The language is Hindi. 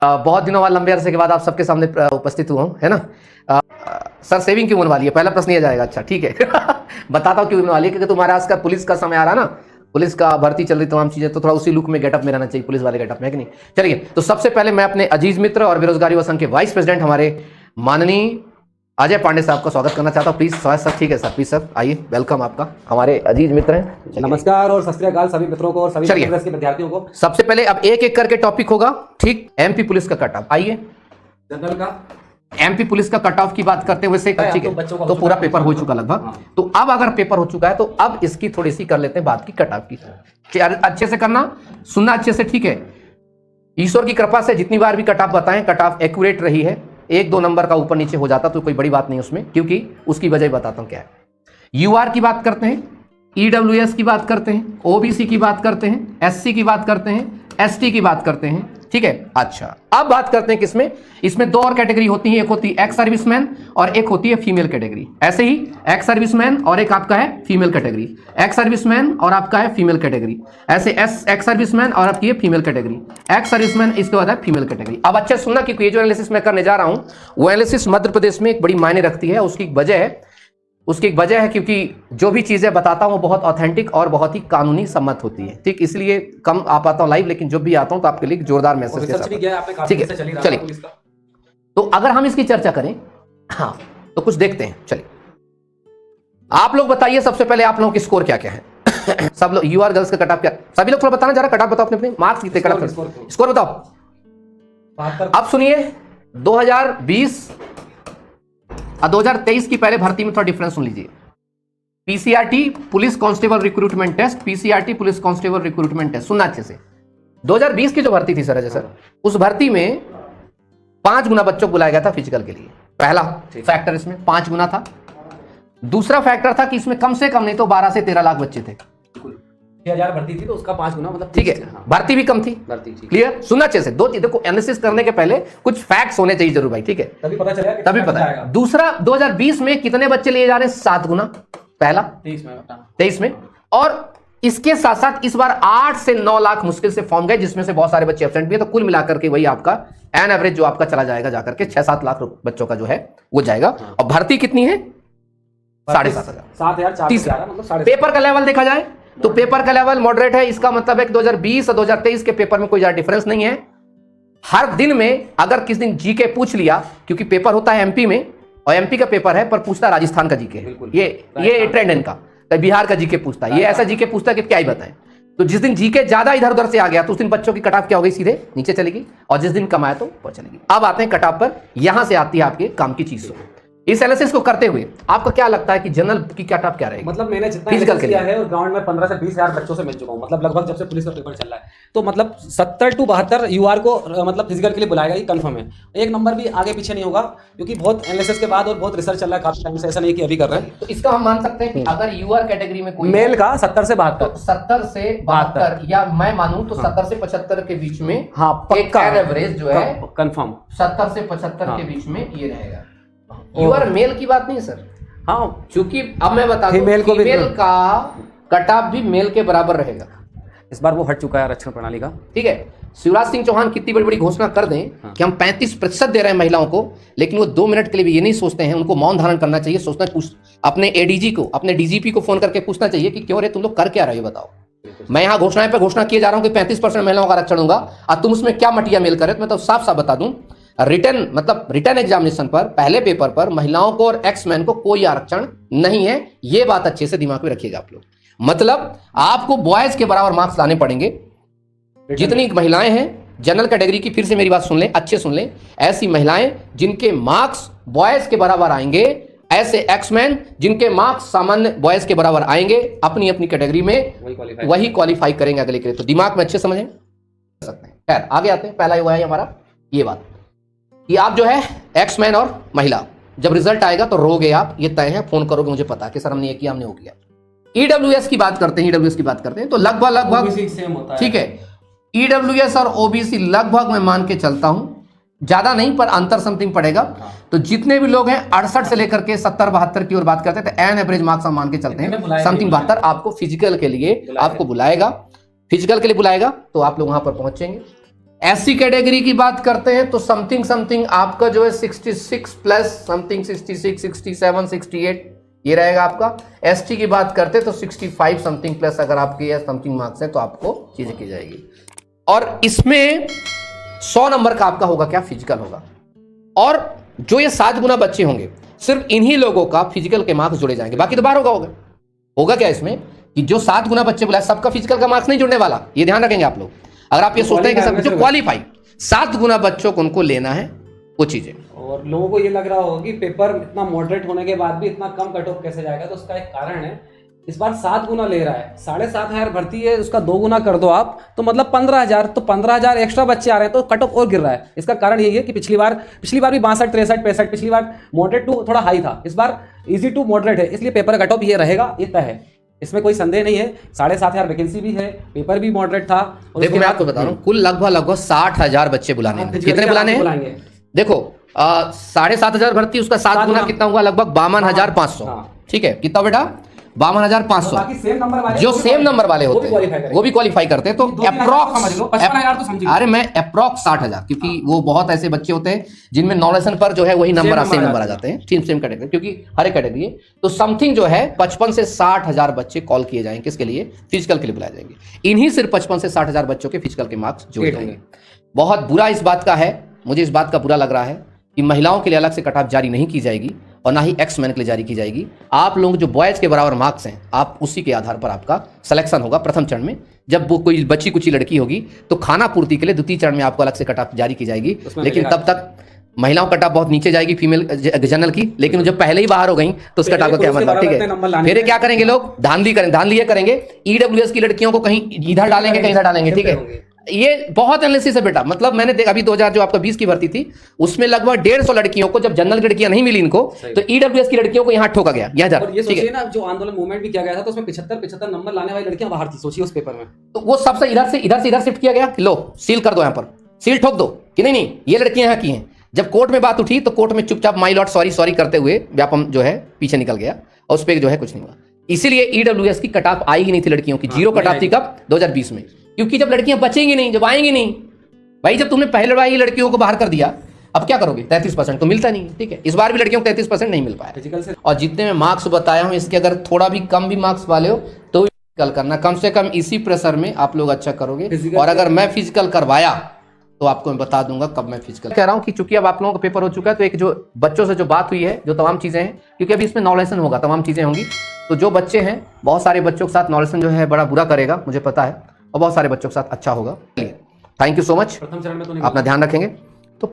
बहुत दिनों बाद लंबे अरसे के बाद आप सबके सामने उपस्थित हुआ हूँ, है ना। सर सेविंग क्यों होने वाली है, पहला प्रश्न ये जाएगा। अच्छा ठीक है बताता हूँ क्यों होने वाली है, क्योंकि तुम्हारे आज का पुलिस का समय आ रहा है ना, पुलिस का भर्ती चल रही तमाम चीजें, तो थोड़ा उसी लुक में गेटअप में रहना चाहिए, पुलिस वाले गेटअप में, है कि नहीं। चलिए, तो सबसे पहले मैं अपने अजीज मित्र और बेरोजगारी व संघ के वाइस प्रेसिडेंट हमारे माननीय अजय पांडे साहब का स्वागत करना चाहता हूँ। प्लीज सर, ठीक है सर, प्लीज सर आइए, वेलकम आपका, हमारे अजीज मित्र हैं। नमस्कार और सत श्री अकाल सभी मित्रों को और सभी के विद्यार्थियों को। सबसे पहले अब एक एक करके टॉपिक होगा, ठीक। एमपी पुलिस का कट ऑफ, आइए। जनरल का एमपी पुलिस का कट ऑफ की बात करते हुए से ठीक है, तो पूरा पेपर हो चुका लगभग। तो अब अगर पेपर हो चुका है तो अब इसकी थोड़ी सी कर लेते हैं बात की कट ऑफ की। अच्छे से करना, सुनना अच्छे से, ठीक है। ईश्वर की कृपा से जितनी बार भी कट ऑफ बताएं, कट ऑफ एक्यूरेट रही है। 1-2 नंबर का ऊपर नीचे हो जाता तो कोई बड़ी बात नहीं उसमें, क्योंकि उसकी वजह बताता हूं क्या है। यूआर की बात करते हैं, ईडब्ल्यूएस की बात करते हैं, ओबीसी की बात करते हैं, एससी की बात करते हैं, एसटी की बात करते हैं, ठीक है। अच्छा, अब बात करते हैं किसमें, इसमें 2 और कैटेगरी होती है, एक होती है एक्स सर्विसमैन और एक होती है फीमेल कैटेगरी। ऐसे ही एक्स सर्विसमैन और एक आपका है फीमेल कैटेगरी, एक्स सर्विसमैन और आपका है फीमेल कैटेगरी, ऐसे एक्स सर्विसमैन और आपकी है फीमेल कैटेगरी, एक्स सर्विसमैन, इसके बाद है फीमेल कैटेगरी। अब अच्छे सुनना, क्योंकि ये जो एनालिसिस मैं करने जा रहा हूं वो एनालिसिस मध्य प्रदेश में एक बड़ी मायने रखती है। उसकी एक वजह है क्योंकि जो भी चीजें बताता हूं वो बहुत ऑथेंटिक और बहुत ही कानूनी सम्मत होती है, ठीक। इसलिए कम आ पाता हूं लाइव, लेकिन जब भी आता हूं तो आपके लिए जोरदार मैसेज के साथ, ठीक है। चलिए, तो अगर हम इसकी चर्चा करें, हाँ, तो कुछ देखते हैं। चलिए, आप लोग बताइए सबसे पहले आप लोगों के स्कोर क्या क्या है सब लोग, यूआर गर्ल्स का कट ऑफ क्या, सभी लोग थोड़ा बताना जरा, कट ऑफ बताओ अपने मार्क्स कितने, कट ऑफ स्कोर बताओ। अब सुनिए, 2020 और 2023 की पहले भर्ती में थोड़ा डिफरेंस सुन लीजिए। PCRT police constable recruitment test, PCRT police constable recruitment test, सुनना अच्छे से। 2020 की जो भर्ती थी सर, अजय सर, उस भर्ती में 5 गुना बच्चों को बुलाया गया था फिजिकल के लिए। पहला फैक्टर इसमें 5 गुना था। दूसरा फैक्टर था कि इसमें कम से कम नहीं तो 12 से 13 लाख बच्चे थे। 6,000 भर्ती थी तो उसका 5 गुना, मतलब ठीक है। भर्ती भी कम थी, क्लियर। सुनना अच्छे से, 2 चीजें को एनालिसिस करने के पहले कुछ फैक्ट्स होने चाहिए जरूर भाई, ठीक है, तभी पता चलेगा, तभी पता है। दूसरा, 2020 में कितने बच्चे लिए जा रहे हैं, 7 गुना, पहला 23 में। और इसके साथ साथ इस बार 8 से 9 लाख मुश्किल से फॉर्म गए, जिसमें से बहुत सारे बच्चे एब्सेंट भी है। तो कुल मिलाकर के वही आपका एन एवरेज जो आपका चला जाएगा जाकर के 6-7 लाख बच्चों का जो है वो जाएगा। और भर्ती कितनी है, 7,500। मतलब पेपर का लेवल देखा जाए तो पेपर का लेवल मॉडरेट है। इसका मतलब है कि 2020 और 2023 के पेपर में कोई ज्यादा डिफरेंस नहीं है। हर दिन में अगर किस दिन जीके पूछ लिया, क्योंकि पेपर होता है एमपी में और एमपी का पेपर है, पर पूछता है राजस्थान का जीके, ये ट्रेंड है इनका। बिहार का जीके पूछता है, ये ऐसा जीके पूछता है कि क्या ही बताएं। तो जिस दिन जीके ज्यादा इधर उधर से आ गया तो उस दिन बच्चों की कट ऑफ क्या हो गई, सीधे नीचे चलेगी, और जिस दिन कम आया तो ऊपर चलेगी। अब आते हैं कट ऑफ पर, यहां से आती है आपके काम की चीज। इस एनालिसिस को करते हुए आपको क्या लगता है कि जनरल की कट ऑफ क्या रहेगी? मतलब मैंने जितना एनालिसिस किया है और ग्राउंड में 15 से 20 हजार बच्चों से मिल चुका हूं, मतलब लगभग जब से पुलिस का पेपर चल रहा है, तो मतलब 70 to 72 यूआर को मतलब फिजिकल के लिए बुलाएगा, ये कंफर्म है। एक नंबर भी आगे पीछे नहीं होगा, क्योंकि बहुत एनालिसिस के बाद और बहुत रिसर्च चल रहा है काफी टाइम से, ऐसा नहीं कि अभी कर रहे हैं। तो इसका हम मान सकते हैं कि अगर यूआर कैटेगरी में कोई मेल का 70 से 72, 70 से 72, या मैं मानूं तो 70 से 75 के बीच में, हाँ पक्का एवरेज जो है कंफर्म 70 से 75 के बीच में ये रहेगा। यूआर मेल की बात नहीं है सर, हाँ, क्योंकि अब मैं बता दूं, फीमेल का कट ऑफ भी मेल के बराबर रहेगा। इस बार वो हट चुका है आरक्षण प्रणाली का, ठीक है। शिवराज सिंह चौहान कितनी बड़ी बड़ी घोषणा कर दें कि हम 35% दे रहे हैं महिलाओं को, लेकिन वो 2 मिनट के लिए भी ये नहीं सोचते हैं, उनको मौन धारण करना चाहिए। सोचना, अपने एडीजी को, अपने डीजीपी को फोन करके पूछना चाहिए कि क्यों रे तुम लोग कर क्या रहे हो, बताओ। मैं यहाँ घोषणाएं पे घोषणा किए जा रहा हूं कि 35% महिलाओं का आरक्षण होगा, और तुम उसमें क्या मटिया मेल करे। तो मैं तो साफ साफ बता दूं, रिटर्न एग्जामिनेशन पर, पहले पेपर पर महिलाओं को और एक्समैन को कोई आरक्षण नहीं है। ये बात अच्छे से दिमाग में रखिएगा आप लोग। मतलब आपको बॉयज के बराबर मार्क्स लाने पड़ेंगे। जितनी महिलाएं हैं जनरल कैटेगरी की, फिर से मेरी बात सुन लें, अच्छे सुन लें, ऐसी महिलाएं जिनके मार्क्स बॉयज के बराबर आएंगे, ऐसे एक्समैन जिनके मार्क्स सामान्य बॉयज के बराबर आएंगे, अपनी अपनी कैटेगरी में वही क्वालिफाई करेंगे अगले के लिए। तो दिमाग में अच्छे समझें सकते हैं। खैर आगे आते हैं। पहला हुआ है हमारा ये बात कि आप जो है एक्समैन और महिला, जब रिजल्ट आएगा तो रोगे आप, ये तय है, फोन करोगे, मुझे पता है कि सर हमने ये किया, हमने वो किया। ईडब्ल्यूएस की बात करते हैं, ईडब्ल्यूएस की बात करते हैं तो लगभग ठीक है, ईडब्ल्यूएस और ओबीसी लगभग मैं मान के चलता हूं, ज्यादा नहीं पर अंतर समथिंग पड़ेगा। तो जितने भी लोग हैं 68 से लेकर के 70-72 की ओर बात करते हैं, तो एन एवरेज मार्क्स हम मान के चलते हैं समथिंग 72 आपको फिजिकल के लिए आपको बुलाएगा, फिजिकल के लिए बुलाएगा, तो आप लोग वहां पर पहुंचेंगे। एससी कैटेगरी की बात करते हैं तो समथिंग समथिंग आपका जो है 66 प्लस समथिंग 66, 67, 68 ये रहेगा आपका। एसटी की बात करते हैं तो 65 समथिंग प्लस अगर आपके समथिंग मार्क्स हैं तो आपको चीजें की जाएगी। और इसमें 100 नंबर का आपका होगा क्या, फिजिकल होगा। और जो ये 7 गुना बच्चे होंगे सिर्फ इन्हीं लोगों का फिजिकल के मार्क्स जुड़े जाएंगे, बाकी तो बाहर होगा क्या इसमें कि जो 7 गुना बच्चे बोला सबका फिजिकल का मार्क्स नहीं जुड़ने वाला, ये ध्यान रखेंगे आप लोग। अगर आप ये सोचते हैं कि सब जो क्वालिफाई 7 गुना बच्चों को उनको लेना है वो चीजें। और लोगों को ये लग रहा होगा कि पेपर इतना मॉडरेट होने के बाद भी इतना कम कट ऑफ कैसे जाएगा, तो उसका एक कारण है, इस बार 7 गुना ले रहा है, 7,500 भर्ती है, उसका 2 गुना कर दो आप तो मतलब 15,000, तो 15,000 एक्स्ट्रा बच्चे आ रहे हैं तो कट ऑफ और गिर रहा है। इसका कारण यही है कि पिछली बार भी 62, 63, 65, पिछली बार मॉडरेट टू थोड़ा हाई था, इस बार इजी टू मॉडरेट है, इसलिए पेपर का कट ऑफ ये रहेगा, ये तय है, इसमें कोई संदेह नहीं है। 7,500 वैकेंसी भी है, पेपर भी मॉडरेट था। देखो मैं आपको बता रहा हूँ, कुल लगभग 60,000 बच्चे बुलाने हैं। कितने बुलाने हैं? देखो 7,500 भर्ती, उसका 7 गुना कितना हुआ, लगभग 52,500। ठीक है, कितना बेटा, 52,500। जो सेम नंबर वाले होते हैं वो भी क्वालिफाई करते हैं, तो अप्रोक्स, अरे मैं अप्रोक्स 60,000, क्योंकि वो बहुत ऐसे बच्चे होते हैं जिनमें नॉलेसन पर जो है वही नंबर सेम नंबर आ जाते हैं, सेम कैटेगरी, क्योंकि हर एक कैटेगरी है। तो समथिंग जो है 55 से 60,000 बच्चे कॉल किए जाएंगे, किसके लिए, फिजिकल के लिए बुलाए जाएंगे। इन्हीं सिर्फ 55 से 60,000 बच्चों के फिजिकल के मार्क्स जोड़े जाएंगे। बहुत बुरा इस बात का है, मुझे इस बात का बुरा लग रहा है कि महिलाओं के लिए अलग से कट ऑफ जारी नहीं की जाएगी और ना ही एक्स मैन के लिए जारी की जाएगी। आप लोग जो बॉयज के बराबर मार्क्स हैं, आप उसी के आधार पर आपका सिलेक्शन होगा प्रथम चरण में। जब वो कोई बच्ची कुची लड़की होगी तो खाना पूर्ति के लिए द्वितीय चरण में आपको अलग से कट ऑफ जारी की जाएगी, लेकिन तब तक महिलाओं कट ऑफ बहुत नीचे जाएगी फीमेल जनरल की, लेकिन जब पहले ही बाहर हो गई तो उसका कट ऑफ का क्या मतलब, ठीक है। फिर क्या करेंगे लोग, धांधली ये करेंगे, ईडब्ल्यूएस की लड़कियों को कहीं इधर डालेंगे कहीं इधर डालेंगे, ठीक है। ये बहुत एनालिसिस है बेटा, मतलब मैंने देखा अभी 2000 जो आपका 20 की भर्ती थी उसमें लगभग 150 लड़कियों को, जब जनरल लड़कियां नहीं मिली इनको, तो ईडब्ल्यूएस की लड़कियों को यहां ठोका गया, ये सोचिए ना, जो आंदोलन मूवमेंट भी किया गया था तो उसमें 75 नंबर लाने वाली लड़कियां बाहर थी, सोचिए उस पेपर में। तो वो सबसे इधर शिफ्ट किया गया, लो सील कर दो, यहां पर सील ठोक दो कि नहीं ये लड़कियां यहाँ की हैं। जब कोर्ट में बात उठी तो कोर्ट में चुपचाप माई लॉर्ड सॉरी करते हुए व्यापम जो है पीछे निकल गया और उस पर जो है कुछ नहीं हुआ। इसीलिए ईडब्ल्यूएस की कट ऑफ आई ही नहीं थी लड़कियों की, 0 कट ऑफ थी कब, 2020 में, क्योंकि जब लड़कियां बचेंगी नहीं, जब आएंगी नहीं भाई, जब तुमने पहले बार लड़कियों को बाहर कर दिया, अब क्या करोगे, 33% तो मिलता नहीं, ठीक है। इस बार भी लड़कियों को 33% नहीं मिल पाया फिजिकल से। और जितने मैं मार्क्स बताया हूं इसके अगर थोड़ा भी कम भी मार्क्स वाले हो तो फिजिकल करना, कम से कम इसी प्रेशर में आप लोग अच्छा करोगे। और अगर मैं फिजिकल करवाया तो आपको मैं बता दूंगा कब मैं फिजिकल कह रहा हूं कि चूंकि अब आप लोगों का पेपर हो चुका है, तो एक जो बच्चों से जो बात हुई है, जो तमाम चीजें हैं, क्योंकि अभी इसमें नॉलेसन होगा, तमाम चीजें होंगी, तो जो बच्चे हैं बहुत सारे बच्चों के साथ नॉलेसन जो है बड़ा बुरा करेगा, मुझे पता है, और बहुत सारे बच्चों के साथ अच्छा होगा। थैंक यू सो मच, प्रथम चरण में तो अपना ध्यान रखेंगे।